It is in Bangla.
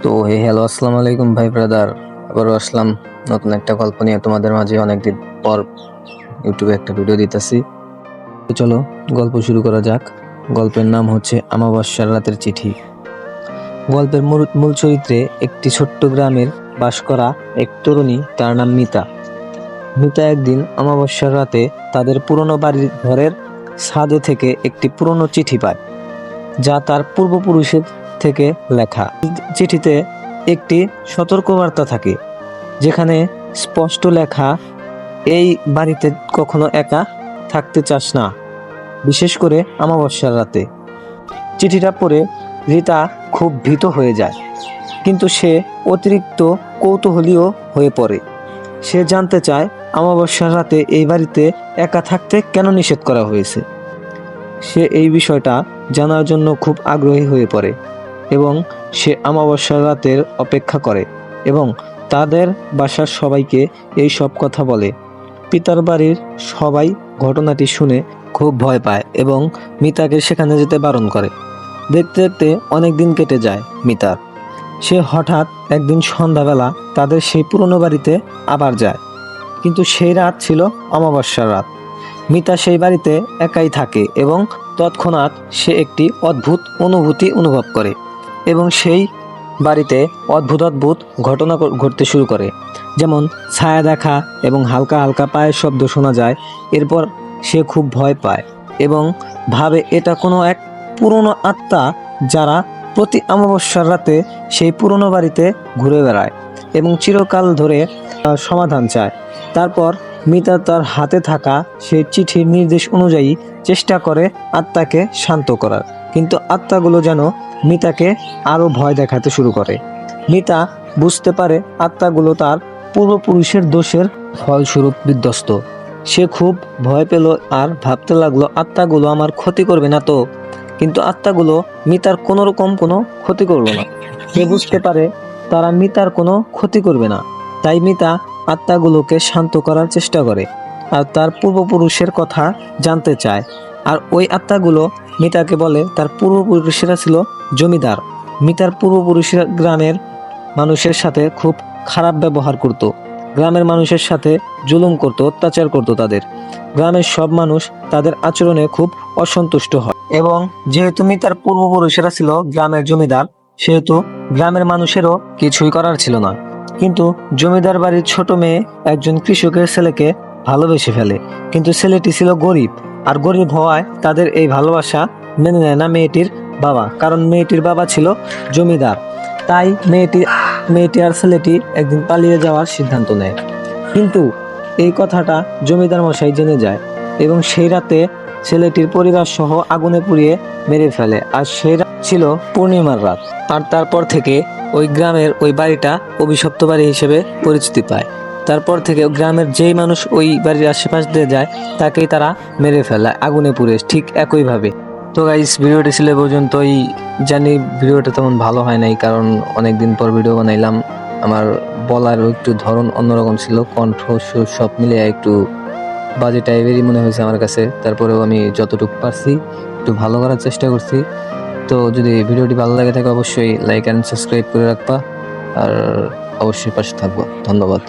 তো হ্যালো, আসসালামু আলাইকুম ভাই ব্রাদার। আবারও আসলাম নতুন একটা গল্প নিয়ে তোমাদের মাঝে। অনেকদিন পর ইউটিউবে একটা ভিডিও দিতেছি। তো চলো গল্প শুরু করা যাক। গল্পের নাম হচ্ছে আমাবস্যার রাতের চিঠি। গল্পের মূল চরিত্রে একটি ছোট্ট গ্রামের বাস করা এক তরুণী, তার নাম মিতা। মিতা একদিন আমাবস্যার রাতে তাদের পুরনো বাড়ির ঘরের ছাদে থেকে একটি পুরনো চিঠি পায়, যা তার পূর্বপুরুষের থেকে লেখা। চিঠিতে একটি সতর্কবার্তা থাকে, যেখানে স্পষ্ট লেখা, এই বাড়িতে কখনো একা থাকতে চাস না, বিশেষ করে অমাবস্যার রাতে। চিঠিটা পড়ে রিতা খুব ভীত হয়ে যায়, কিন্তু সে অতিরিক্ত কৌতূহলীও হয়ে পড়ে। সে জানতে চায় অমাবস্যার রাতে এই বাড়িতে একা থাকতে কেন নিষেধ করা হয়েছে। সে এই বিষয়টা জানার জন্য খুব আগ্রহী হয়ে পড়ে এবং সে অমাবস্যার রাতের অপেক্ষা করে এবং তাদের বাসার সবাইকে এই সব কথা বলে। পিতার বাড়ির সবাই ঘটনাটি শুনে খুব ভয় পায় এবং মিতাকে সেখানে যেতে বারণ করে। দেখতে দেখতে অনেক দিন কেটে যায় মিতার। সে হঠাৎ একদিন সন্ধ্যাবেলা তাদের সেই পুরনো বাড়িতে আবার যায়, কিন্তু সেই রাত ছিল অমাবস্যার রাত। মিতা সেই বাড়িতে একাই থাকে এবং তৎক্ষণাৎ সে একটি অদ্ভুত অনুভূতি অনুভব করে এবং সেই বাড়িতে অদ্ভুত অদ্ভুত ঘটনা ঘটতে শুরু করে। যেমন ছায়া দেখা এবং হালকা হালকা পায়ের শব্দ শোনা যায়। এরপর সে খুব ভয় পায় এবং ভাবে এটা কোনো এক পুরনো আত্মা, যারা প্রতি অমাবস্যার রাতে সেই পুরনো বাড়িতে ঘুরে বেড়ায় এবং চিরকাল ধরে সমাধান চায়। তারপর মিতা তার হাতে থাকা সেই চিঠির নির্দেশ অনুযায়ী চেষ্টা করে আত্মাকে শান্ত করার, কিন্তু আত্মাগুলো যেন মিতাকে আরো ভয় দেখাতে শুরু করে। মিতা বুঝতে পারে আত্মাগুলো তার পূর্বপুরুষের দোষের ফলস্বরূপ বিধ্বস্ত। সে খুব ভয় পেল আর ভাবতে লাগলো, আত্মাগুলো আমার ক্ষতি করবে না তো? কিন্তু আত্মাগুলো মিতার কোনো রকম কোনো ক্ষতি করলো না। সে বুঝতে পারে তারা মিতার কোনো ক্ষতি করবে না, তাই মিতা আত্মাগুলোকে শান্ত করার চেষ্টা করে আর তার পূর্বপুরুষের কথা জানতে চায়। আর ওই আত্মাগুলো মিতাকে বলে তার পূর্বপুরুষেরা ছিল জমিদার। মিতার পূর্বপুরুষেরা গ্রামের মানুষের সাথে খুব খারাপ ব্যবহার করত, গ্রামের মানুষের সাথে জুলুম করত, অত্যাচার করত তাদের। গ্রামের সব মানুষ তাদের আচরণে খুব অসন্তুষ্ট হয় এবং যেহেতু মিতার পূর্বপুরুষেরা ছিল গ্রামের জমিদার, সেহেতু গ্রামের মানুষেরও কিছুই করার ছিল না। কিন্তু জমিদার বাড়ির ছোট মেয়ে একজন কৃষকের ছেলেকে ভালোবেসে ফেলে, কিন্তু ছেলেটি ছিল গরিব, আর গরিব হওয়ায় তাদের এই ভালোবাসা মেনে নেয় না মেয়েটির বাবা, কারণ মেয়েটির বাবা ছিল জমিদার। তাই মেয়েটি আর ছেলেটি একদিন পালিয়ে যাওয়ার সিদ্ধান্ত নেয়। কিন্তু এই কথাটা জমিদার মশাই জেনে যায় এবং সেই রাতে ছেলেটির পরিবার সহ আগুনে পুড়িয়ে মেরে ফেলে। আর সেই রাত ছিল পূর্ণিমার রাত। আর তারপর থেকে ওই গ্রামের ওই বাড়িটা অভিশপ্ত বাড়ি হিসেবে পরিচিতি পায়। তারপর থেকে গ্রামের যেই মানুষ ওই বাড়ির আশেপাশ দিয়ে যায় তাকেই তারা মেরে ফেলে আগুনে পুড়ে, ঠিক একইভাবে। তো গাইস, ভিডিওটি ছিল পর্যন্তই। জানি ভিডিওটা তেমন ভালো হয় নাই, কারণ অনেকদিন পর ভিডিও বানাইলাম। আমার বলারও একটু ধরন অন্যরকম ছিল, কণ্ঠ সুর সব মিলে একটু বাজে টাইপেরই মনে হয়েছে আমার কাছে। তারপরেও আমি যতটুকু পারছি একটু ভালো করার চেষ্টা করছি। তো যদি ভিডিওটি ভালো লাগে থাকে অবশ্যই লাইক অ্যান্ড সাবস্ক্রাইব করে রাখবা, আর অবশ্যই পাশে থাকবো। ধন্যবাদ।